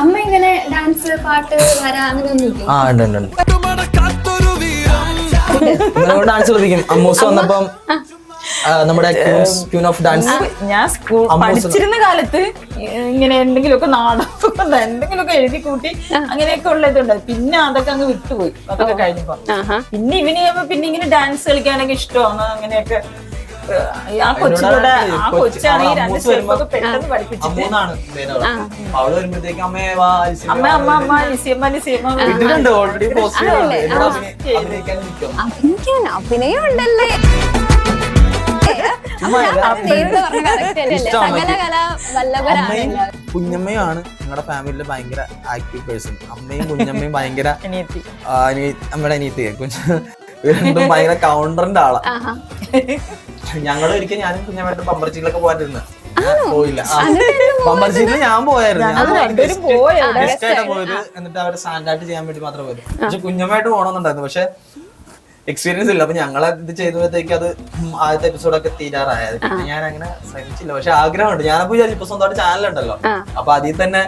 അമ്മ ഇങ്ങനെ ഡാൻസ് പാട്ട് വര അങ്ങനെയൊന്നും ആ ഉണ്ട് ഉണ്ട് ഉണ്ട്. ഡാൻസ് കളിക്കും. അമ്മൂസ് വന്നപ്പം നമ്മുടെ ക്യൂൻ ഓഫ് ഡാൻസ്. ഞാൻ സ്കൂൾ പഠിച്ചിരുന്ന കാലത്ത് ഇങ്ങനെ എന്തെങ്കിലുമൊക്കെ നാടകം എന്തെങ്കിലുമൊക്കെ എഴുതി കൂട്ടി അങ്ങനെയൊക്കെ ഉള്ളതുണ്ട്. പിന്നെ അതൊക്കെ അങ്ങ് വിട്ടുപോയി. അതൊക്കെ കഴിഞ്ഞപ്പോ പിന്നെ ഇവന് പിന്നെ ഇങ്ങനെ ഡാൻസ് കളിക്കാനൊക്കെ ഇഷ്ടമാണ്. അങ്ങനെയൊക്കെ ആ കൊച്ചിലൂടെ ആ കൊച്ചാണെങ്കിൽ 2 സ്റ്റെപ്പൊക്കെ പെട്ടെന്ന് പഠിപ്പിച്ചിട്ട് അവള് വരുമ്പോഴത്തേക്ക് അമ്മ അമ്മ അമ്മ ലിസിയമ്മ ലിസിയമ്മ ഓൾറെഡി അഭിനയം ഉണ്ടല്ലേ. കുഞ്ഞമ്മയാണ് ഞങ്ങളുടെ ഫാമിലിയിലെ ഭയങ്കര ആക്റ്റീവ് പേഴ്സൺ. അമ്മയും കുഞ്ഞമ്മയും ഭയങ്കര നമ്മുടെ അനിയത്തി രണ്ടും ഭയങ്കര കൗണ്ടറിന്റെ ആളാ. ഞങ്ങൾ ഒരിക്കൽ ഞാനും കുഞ്ഞമ്മയായിട്ട് പമ്പർച്ചീലൊക്കെ പോകാനിരുന്നു. പോയില്ല. പമ്പർച്ചീലിൽ ഞാൻ പോയായിരുന്നു. പോയത് എന്നിട്ട് അവരെ സ്റ്റാൻഡാർഡ് ചെയ്യാൻ വേണ്ടി മാത്രം പോയത്. പക്ഷെ കുഞ്ഞമ്മയായിട്ട് പോകണമെന്നുണ്ടായിരുന്നു. പക്ഷെ എക്സ്പീരിയൻസ് ഇല്ല. അപ്പൊ ഞങ്ങളെ ഇത് ചെയ്തപ്പോഴത്തേക്ക് അത് ആദ്യത്തെ എപ്പിസോഡൊക്കെ തീരാറായത്. പിന്നെ ഞാൻ അങ്ങനെ ശ്രമിച്ചില്ല. പക്ഷെ ആഗ്രഹമുണ്ട്. ഞാനപ്പോ വിചാരിച്ചു ഇപ്പൊ സ്വന്തമായിട്ട് ചാനലുണ്ടല്ലോ, അപ്പൊ അതിൽ തന്നെ